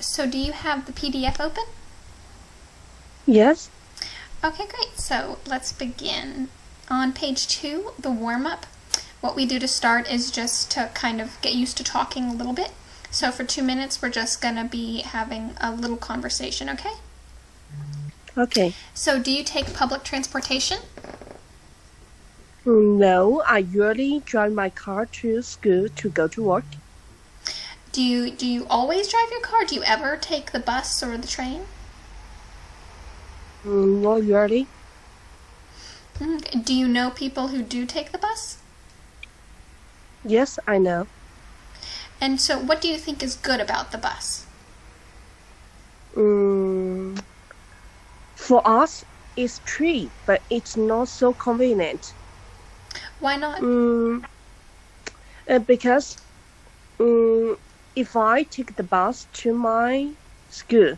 So do you have the PDF open? Yes. Okay, great. So let's begin. On page 2, the warm-up, what we do to start is just to kind of get used to talking a little bit. So for 2 minutes, we're just going to be having a little conversation, okay? Okay. So do you take public transportation? No, I usually drive my car to school to go to work. Do you always drive your car? Do you ever take the bus or the train? Not usually. Do you know people who do take the bus? Yes, I know. And so what do you think is good about the bus? For us, it's free, but it's not so convenient. Why not? Because if I take the bus to my school,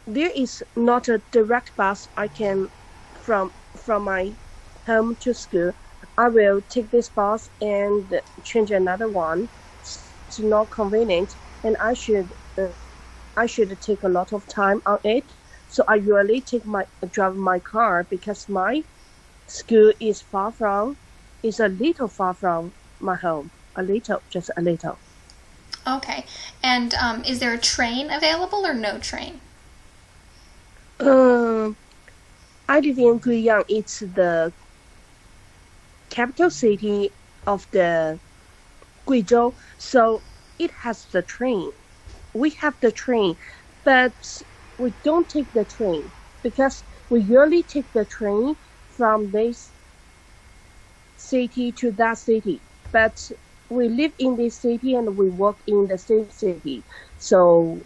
there is not a direct bus I can from my home to school. I will take this bus and change another one. It's not convenient, and I should take a lot of time on it. So I usually drive my car because my school is a little far from my home. Just a little. Okay. And is there a train available or no train? I live in Qiuting. It's the capital city of the Guizhou, so it has the train. We have the train, but we don't take the train because we usually take the train from this city to that city. But we live in this city and we work in the same city, so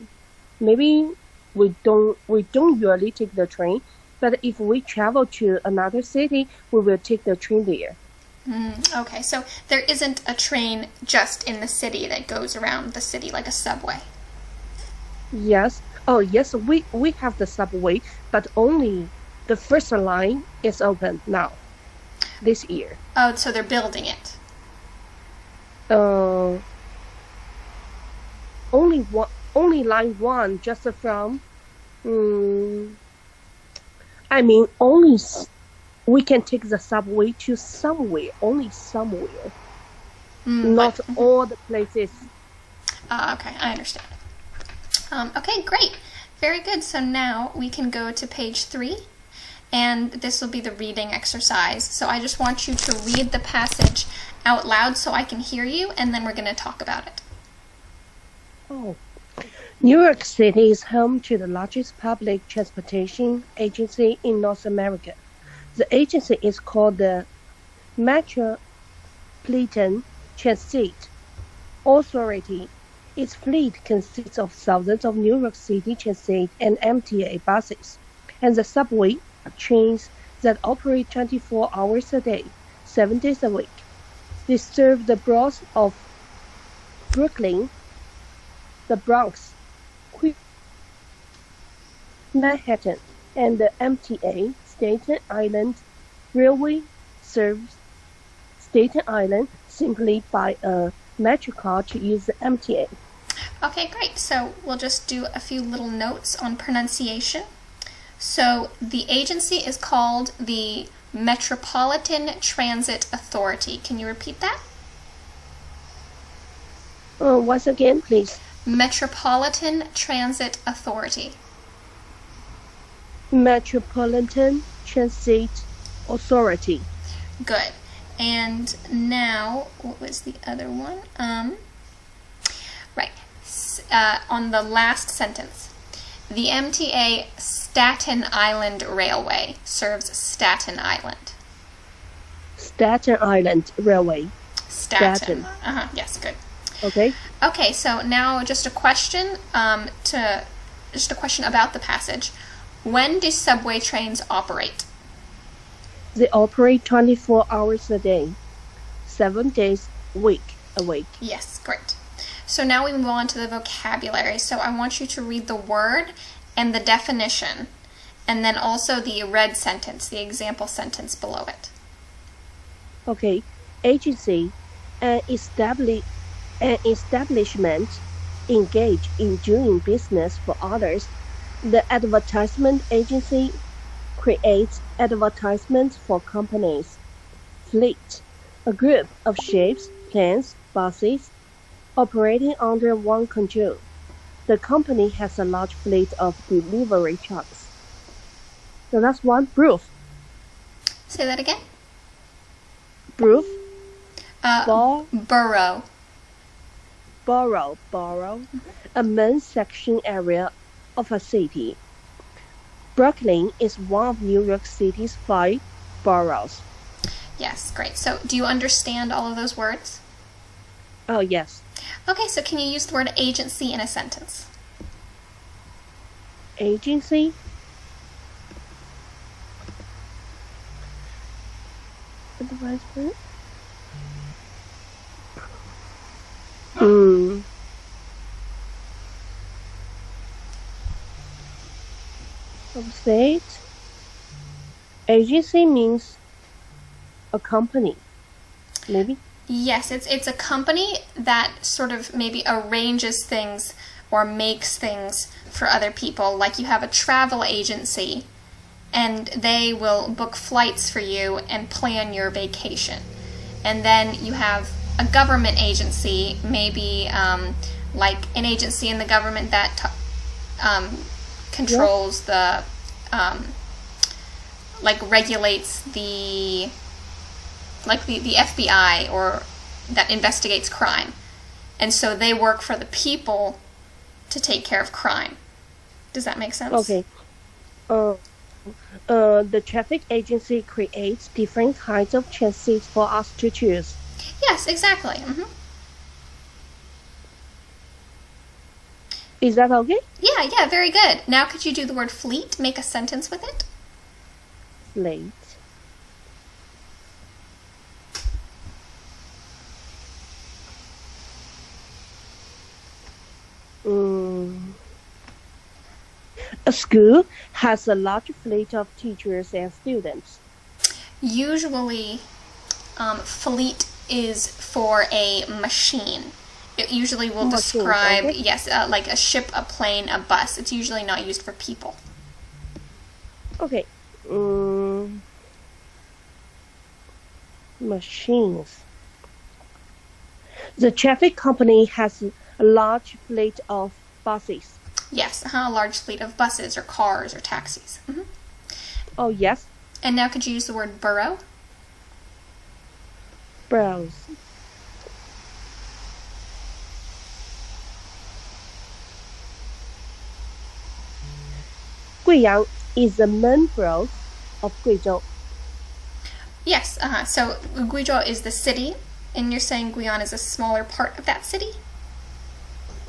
maybe we don't usually take the train. But if we travel to another city, we will take the train there. Okay, so there isn't a train just in the city that goes around the city like a subway. Yes. Oh, yes, we have the subway, but only the first line is open now, this year. Oh, so they're building it. Only line 1, just from, we can take the subway to somewhere, only somewhere. Not all the places. Okay, I understand. Okay, great. Very good. So now we can go to page 3, and this will be the reading exercise. So I just want you to read the passage out loud so I can hear you, and then we're going to talk about it. Oh. New York City is home to the largest public transportation agency in North America. The agency is called the Metropolitan Transit Authority. Its fleet consists of thousands of New York City Transit and MTA buses, and the subway trains that operate 24 hours a day, 7 days a week. They serve the boroughs of Brooklyn, the Bronx, Manhattan, and the MTA Staten Island Railway serves Staten Island simply by a MetroCard to use the MTA. Okay, great. So we'll just do a few little notes on pronunciation. So the agency is called the Metropolitan Transit Authority. Can you repeat that? Once again, please. Metropolitan Transit Authority. Metropolitan Transit Authority. Good. And now, what was the other one? Right. On the last sentence. The MTA Staten Island Railway serves Staten Island. Staten Island Railway. Staten. Yes, good. Okay. Okay, so now just a question about the passage. When do subway trains operate? They operate 24 hours a day, 7 days a week. Yes, great. So now we move on to the vocabulary. So I want you to read the word and the definition, and then also the read sentence, the example sentence below it. Okay. Agency, an An establishment engaged in doing business for others. The advertisement agency creates advertisements for companies. Fleet, a group of ships, planes, buses operating under one control. The company has a large fleet of delivery trucks. The last one, proof. Say that again. Proof, Borough. borough, a main section area of a city. Brooklyn is one of New York City's 5 boroughs. Yes, great. So do you understand all of those words? Oh, yes. Okay, so can you use the word agency in a sentence? Agency. Advertisement. Of state. Agency means a company, maybe? Yes, it's a company that sort of maybe arranges things or makes things for other people. Like you have a travel agency and they will book flights for you and plan your vacation. And then you have a government agency, maybe like an agency in the government that controls the, like regulates the FBI or that investigates crime. And so they work for the people to take care of crime. Does that make sense? Okay. The traffic agency creates different kinds of chances for us to choose. Yes, exactly. Is that okay? Yeah, very good. Now could you do the word fleet? Make a sentence with it. Fleet. A school has a large fleet of teachers and students. Usually, fleet is for a machine. It usually will describe, okay. yes, like a ship, a plane, a bus. It's usually not used for people. Okay. Machines. The traffic company has a large fleet of buses. Yes, a large fleet of buses or cars or taxis. Oh, yes. And now could you use the word borough? Browse. Guiyang is the main borough of Guizhou. Yes, so Guizhou is the city, and you're saying Guian is a smaller part of that city?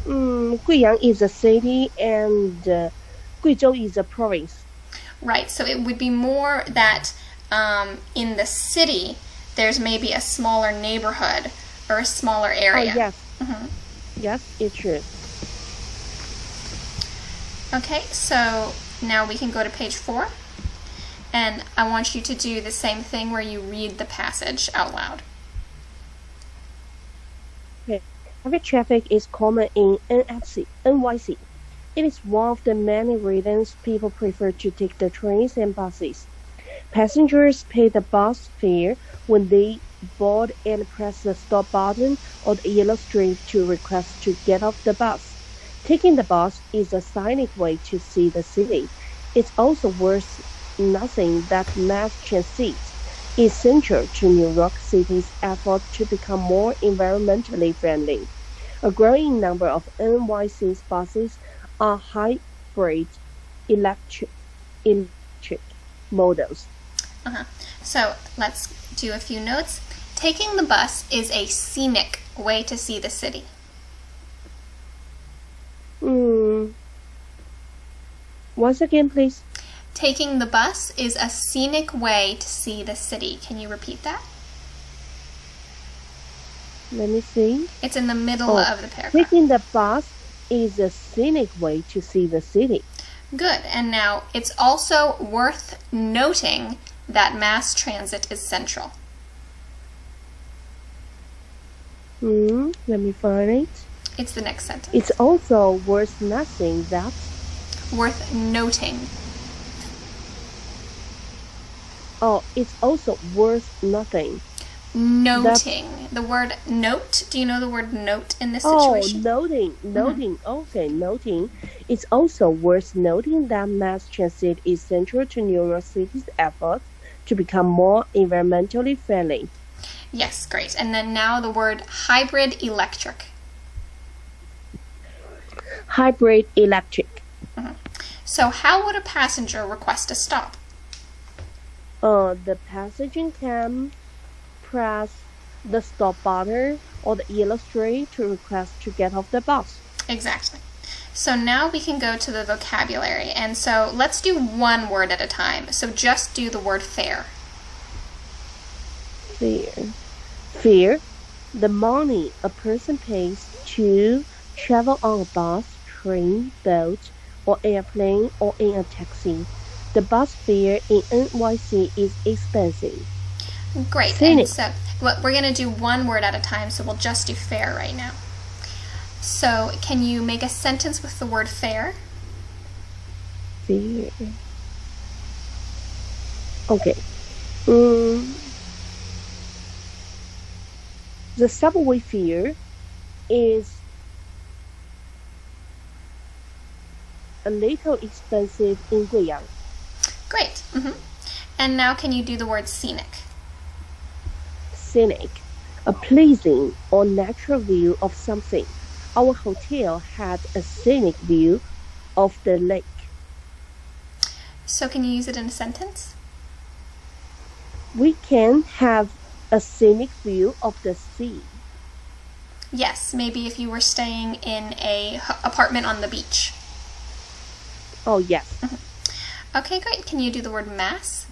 Guiyang is a city and Guizhou is a province. Right, so it would be more that in the city there's maybe a smaller neighborhood or a smaller area. Oh, yes. Yes, it's true. Okay, so now we can go to page 4. And I want you to do the same thing where you read the passage out loud. Okay. Heavy traffic is common in NYC. It is one of the many reasons people prefer to take the trains and buses. Passengers pay the bus fare when they board and press the stop button or the yellow strip to request to get off the bus. Taking the bus is a scenic way to see the city. It's also worth nothing that mass transit is central to New York City's effort to become more environmentally friendly. A growing number of NYC's buses are hybrid electric models. So let's do a few notes. Taking the bus is a scenic way to see the city. Once again, please. Taking the bus is a scenic way to see the city. Can you repeat that? Let me see. It's in the middle of the paragraph. Taking the bus is a scenic way to see the city. Good. And now it's also worth noting that mass transit is central. Let me find it. It's the next sentence. It's also worth nothing that. Worth noting. Oh, it's also worth nothing. Noting. The word note. Do you know the word note in this situation? Noting. Okay, noting. It's also worth noting that mass transit is central to New York City's efforts to become more environmentally friendly. Yes, great. And then now the word hybrid electric. Hybrid electric. So how would a passenger request a stop? The passenger can press the stop button or the yellow street to request to get off the bus. Exactly. So now we can go to the vocabulary. And so let's do one word at a time. So just do the word fare. Fare. The money a person pays to travel on a bus, train, boat, or airplane, or in a taxi. The bus fare in NYC is expensive. Great. Scenic. And so we're going to do one word at a time, so we'll just do fare right now. So can you make a sentence with the word fare? Fare. Okay. The subway fare is a little expensive in Guiyang. Great. And now can you do the word scenic? Scenic. A pleasing or natural view of something. Our hotel had a scenic view of the lake. So can you use it in a sentence? We can have a scenic view of the sea. Yes, maybe if you were staying in a apartment on the beach. Oh, yes. Okay, great. Can you do the word mass?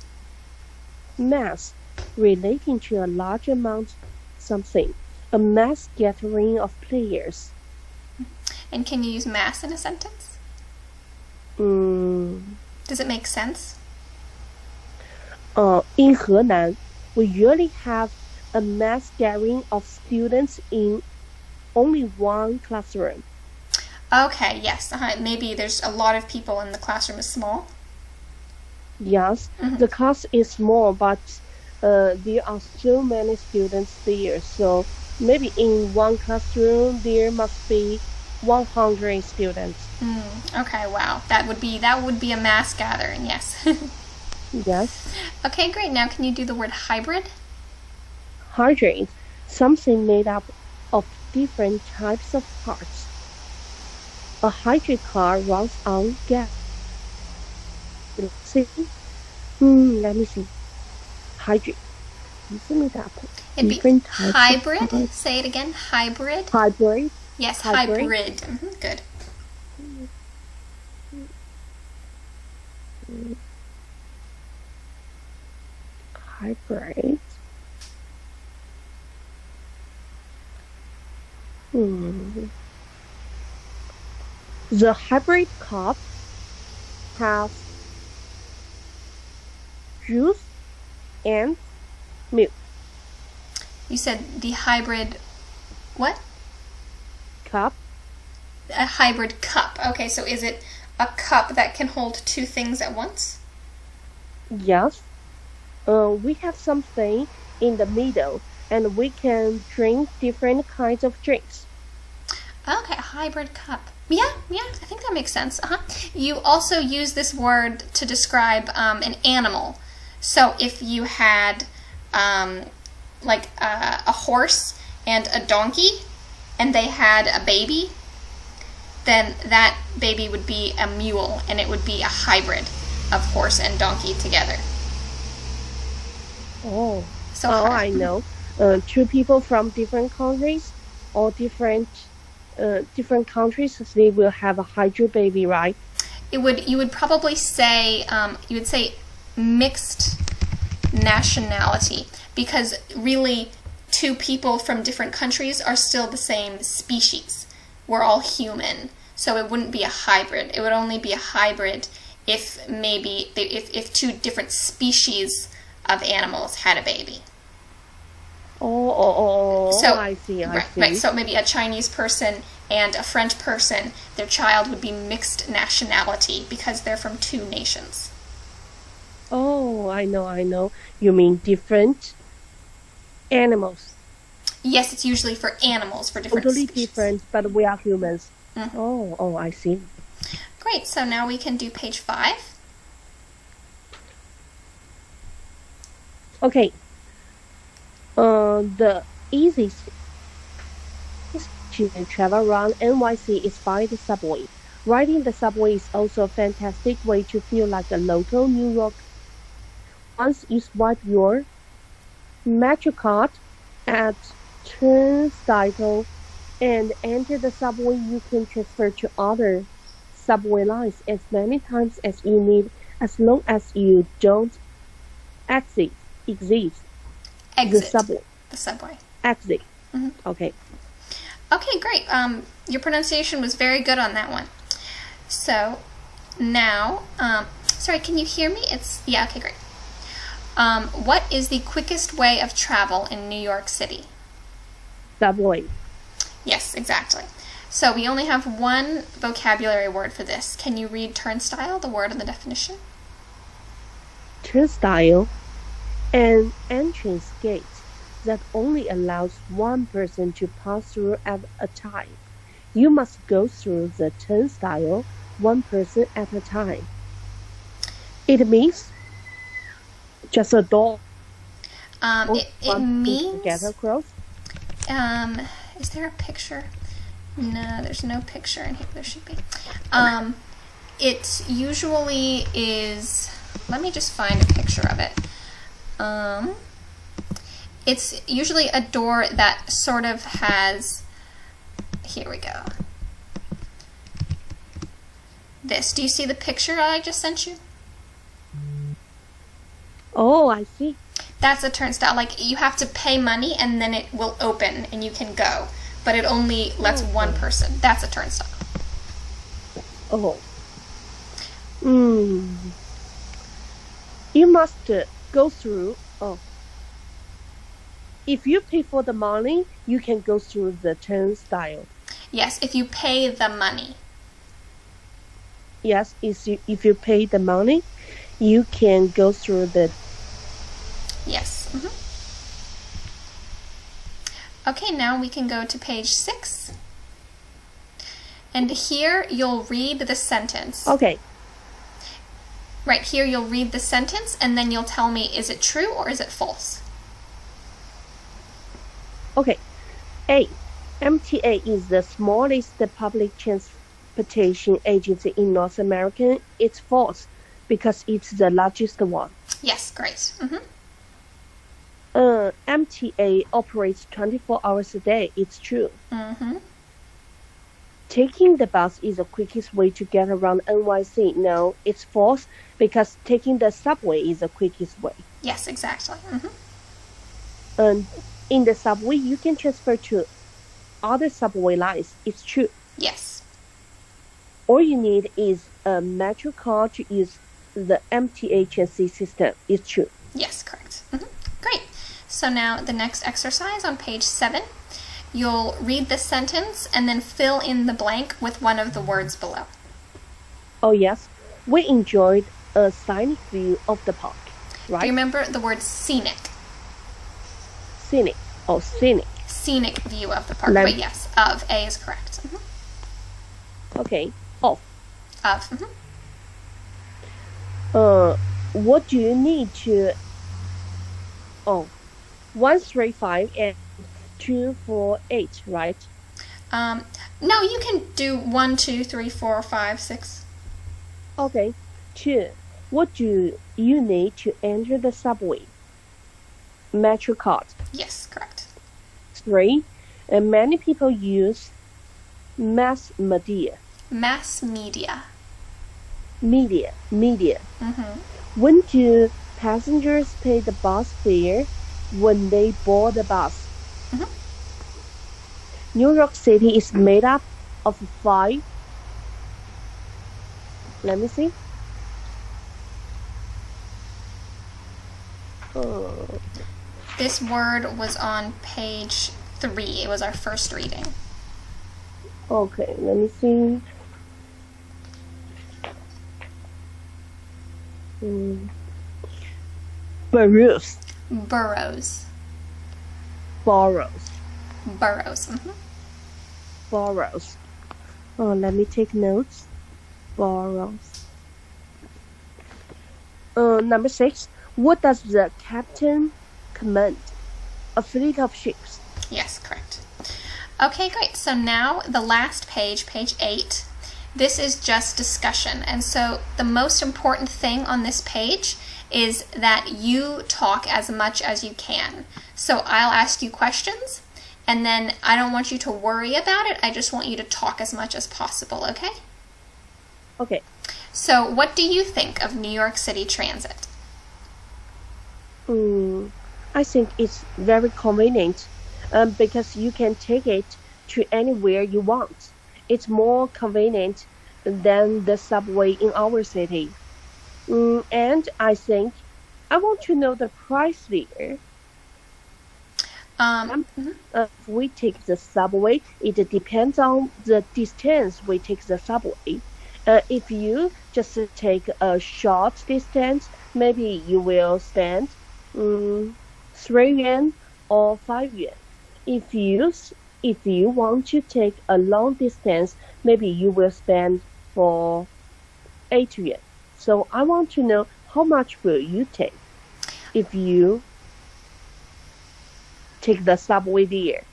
Mass. Relating to a large amount something. A mass gathering of players. And can you use mass in a sentence? Does it make sense? In Henan, we usually have a mass gathering of students in only one classroom. Okay, yes. Maybe there's a lot of people and the classroom is small. Yes, the class is small, but there are so many students there. So maybe in one classroom there must be 100 students. Okay, wow. That would be a mass gathering, yes. Yes. Okay, great. Now can you do the word hybrid? Hybrid. Something made up of different types of parts. A hybrid car runs on gas. Let me see. Hybrid. Something made up of It'd be different types hybrid. of parts. Say it again. Hybrid. Hybrid. Yes, Hybrid. hybrid. Good. Hybrid. The hybrid cup has juice and milk. You said the hybrid. What? Cup. A hybrid cup. Okay, so is it a cup that can hold two things at once? Yes. We have something in the middle, and we can drink different kinds of drinks. Okay, a hybrid cup. Yeah, I think that makes sense. You also use this word to describe an animal. So if you had like a horse and a donkey, and they had a baby, then that baby would be a mule, and it would be a hybrid of horse and donkey together. Oh, So I know. Two people from different countries or different countries, they will have a hybrid baby, right? you would probably say you would say mixed nationality, because really two people from different countries are still the same species. We're all human, so it wouldn't be a hybrid. It would only be a hybrid if maybe if two different species of animals had a baby. So, I see. right. So maybe a Chinese person and a French person, their child would be mixed nationality because they're from two nations. Oh, I know. You mean different animals? Yes, it's usually for animals, for different Totally species. different, but we are humans. Mm-hmm. Oh, I see. Great, so now we can do page 5. Okay. The easiest to travel around NYC is by the subway. Riding the subway is also a fantastic way to feel like a local New York. Once you swipe your Metro card at turnstile and enter the subway, you can transfer to other subway lines as many times as you need, as long as you don't exit the subway. The subway. Exit. Mm-hmm. Okay. Okay, great. Your pronunciation was very good on that one. So now, sorry, can you hear me? Yeah, okay, great. What is the quickest way of travel in New York City? Subway. Yes, exactly. So we only have one vocabulary word for this. Can you read turnstile, the word and the definition? Turnstile, an entrance gate that only allows one person to pass through at a time. You must go through the turnstile one person at a time. It means just a door. It means... Get across? Is there a picture? No, there's no picture in here. There should be. It usually is... Let me just find a picture of it. It's usually a door that sort of has... Here we go. This. Do you see the picture I just sent you? Oh, I see. That's a turnstile. Like, you have to pay money and then it will open and you can go. But it only lets one person. That's a turnstile. Oh. You must go through... Oh. If you pay for the money, you can go through the turnstile. Yes, if you pay the money. Yes, if you pay the money, you can go through the... Yes. Mm-hmm. Okay, now we can go to page 6. And here you'll read the sentence. Okay. Right here you'll read the sentence and then you'll tell me, is it true or is it false? Okay. A. MTA is the smallest public transportation agency in North America. It's false because it's the largest one. Yes, great. Mm-hmm. MTA operates 24 hours a day. It's true. Mm-hmm. Taking the bus is the quickest way to get around NYC. No, it's false because taking the subway is the quickest way. Yes, exactly. Mm-hmm. In the subway, you can transfer to other subway lines. It's true. Yes. All you need is a Metro card to use the MTA transit system. It's true. Yes, correct. Mm-hmm. Great. So now the next exercise on page 7. You'll read the sentence and then fill in the blank with one of the words below. Oh, yes. We enjoyed a scenic view of the park, right? Do you remember the word scenic? Scenic. Oh, scenic. Scenic view of the park. But yes, of. A is correct. Mm-hmm. Okay. Of. Of. Mm-hmm. What do you need to... Oh, 135 and 248, right? No, you can do 1, 2, 3, 4, 5, 6. Okay. 2. What do you need to enter the subway? Metro card. Yes, correct. 3. Many people use mass media. Mass media. Media. Mm-hmm. When do passengers pay the bus fare? When they board the bus. Mm-hmm. New York City is made up of 5. Let me see. This word was on page 3. It was our first reading. Okay, let me see. Burrows. Burrows. Borrows. Burrows. Mm-hmm. Borrows. Oh, let me take notes. Borrows. Number 6. What does the captain command? A fleet of ships. Yes, correct. Okay, great. So now the last page, page 8, this is just discussion. And so the most important thing on this page is that you talk as much as you can. So I'll ask you questions, and then I don't want you to worry about it. I just want you to talk as much as possible, okay? Okay. So what do you think of New York City Transit? I think it's very convenient because you can take it to anywhere you want. It's more convenient than the subway in our city. And I think I want to know the price there. If we take the subway, it depends on the distance we take the subway. If you just take a short distance, maybe you will spend 3 yuan or 5 yuan. If you want to take a long distance, maybe you will spend for 8 yuan. So I want to know how much will you take if you take the subway there.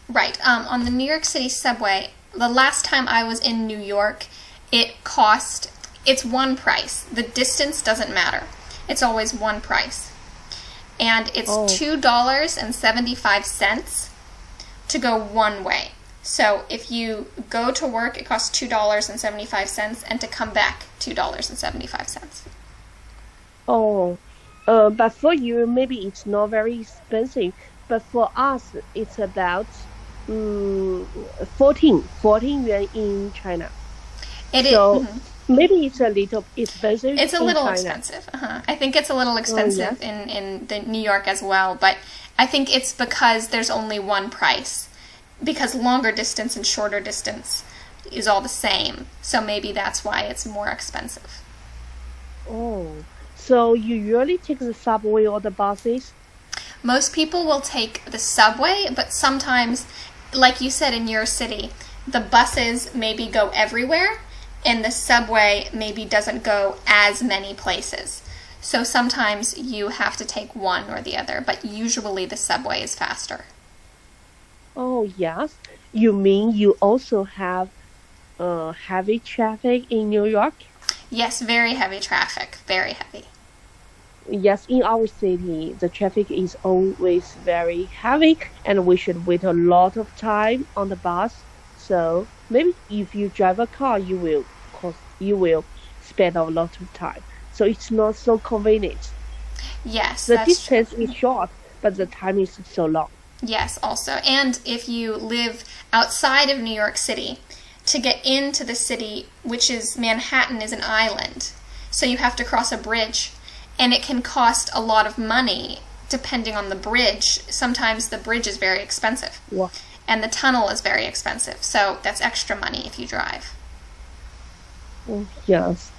Right. On the New York City subway, the last time I was in New York, it's one price. The distance doesn't matter. It's always one price. And it's $2.75 to go one way. So if you go to work, it costs $2.75, and to come back, $2.75. But for you, maybe it's not very expensive. But for us, it's about 14 yuan in China. It so is. Maybe it's a little expensive. It's a little China. Expensive. I think it's a little expensive yes. in the New York as well. But I think it's because there's only one price. Because longer distance and shorter distance is all the same. So maybe that's why it's more expensive. So you usually take the subway or the buses? Most people will take the subway, but sometimes, like you said in your city, the buses maybe go everywhere, and the subway maybe doesn't go as many places. So sometimes you have to take one or the other, but usually the subway is faster. Oh, yes. You mean you also have heavy traffic in New York? Yes, very heavy traffic. Very heavy. Yes, in our city, the traffic is always very heavy, and we should wait a lot of time on the bus. So maybe if you drive a car, you will spend a lot of time. So it's not so convenient. Yes, the distance is short, but the time is so long. Yes, also. And if you live outside of New York City, to get into the city, which is Manhattan, is an island. So you have to cross a bridge, and it can cost a lot of money depending on the bridge. Sometimes the bridge is very expensive. Wow. And the tunnel is very expensive. So that's extra money if you drive. Yes.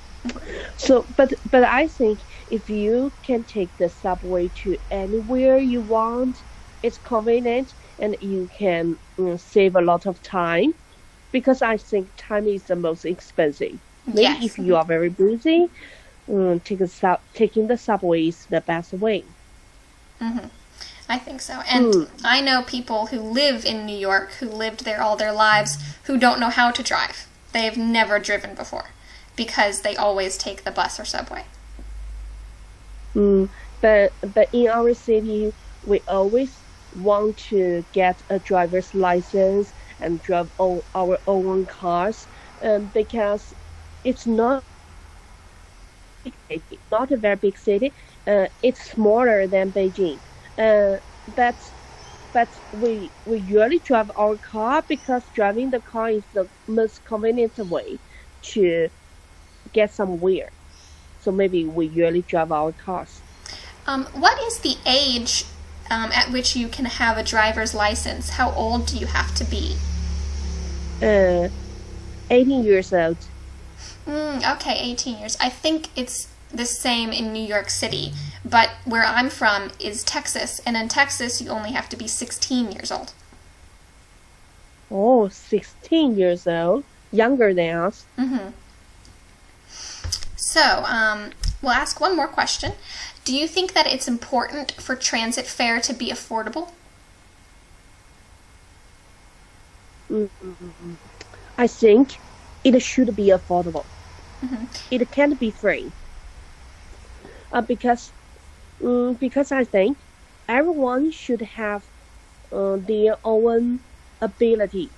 So, but I think if you can take the subway to anywhere you want, it's convenient, and you can save a lot of time, because I think time is the most expensive. Maybe yes. If you are very busy, taking the subway is the best way. Mm-hmm. I think so. And I know people who live in New York, who lived there all their lives, who don't know how to drive. They've never driven before because they always take the bus or subway. But in our city, we always want to get a driver's license and drive our own cars, because it's not a very big city. It's smaller than Beijing. But we usually drive our car because driving the car is the most convenient way to get somewhere. So maybe we usually drive our cars. What is the age at which you can have a driver's license, how old do you have to be? 18 years old. Okay, 18 years. I think it's the same in New York City, but where I'm from is Texas, and in Texas you only have to be 16 years old. Oh, 16 years old. Younger than us. So, we'll ask one more question. Do you think that it's important for transit fare to be affordable? I think it should be affordable. It can't be free. Because I think everyone should have their own ability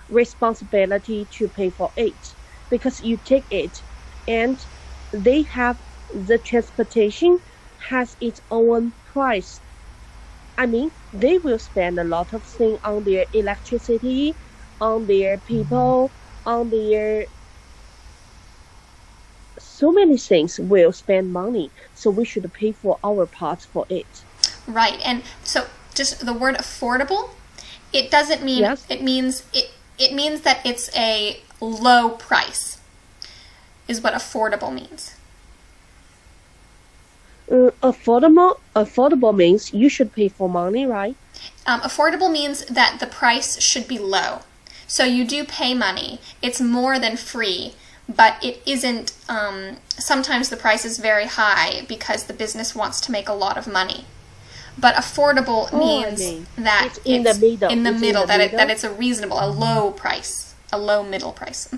responsibility to pay for it. Because you take it and they have the transportation has its own price. I mean, they will spend a lot of things on their electricity, on their people, on their so many things will spend money. So we should pay for our part for it. Right, and so just the word affordable, it doesn't mean it means that it's a low price, is what affordable means. Affordable means you should pay for money, right? Affordable means that the price should be low. So you do pay money. It's more than free, but it isn't, sometimes the price is very high because the business wants to make a lot of money. But affordable means that it's in the middle, that it's a reasonable, a low price, a low middle price.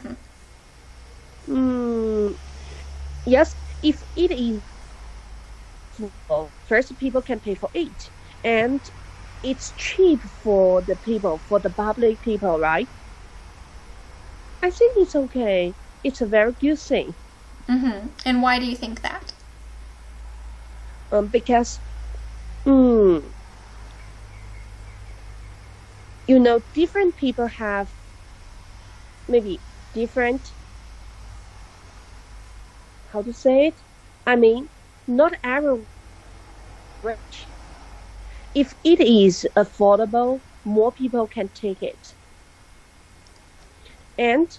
Yes, if it is first people can pay for it, and it's cheap for the people, for the public people, right? I think it's okay. It's a very good thing. And why do you think that? Because different people have maybe different, how to say it? I mean, not everyone rich. If it is affordable, more people can take it. And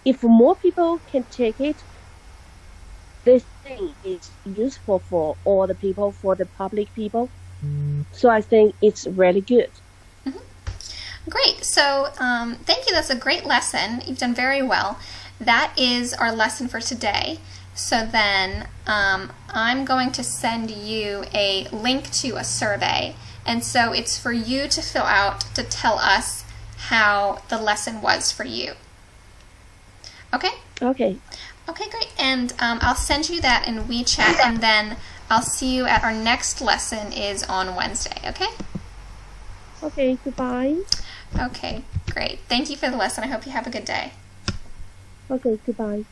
if more people can take it, this thing is useful for all the people, for the public people. So I think it's really good. Great. So thank you. That's a great lesson. You've done very well. That is our lesson for today. So then I'm going to send you a link to a survey. And so it's for you to fill out to tell us how the lesson was for you. Okay? Okay. Okay, great. And I'll send you that in WeChat, and then I'll see you at our next lesson is on Wednesday, okay? Okay, goodbye. Okay, great. Thank you for the lesson. I hope you have a good day. Okay, goodbye.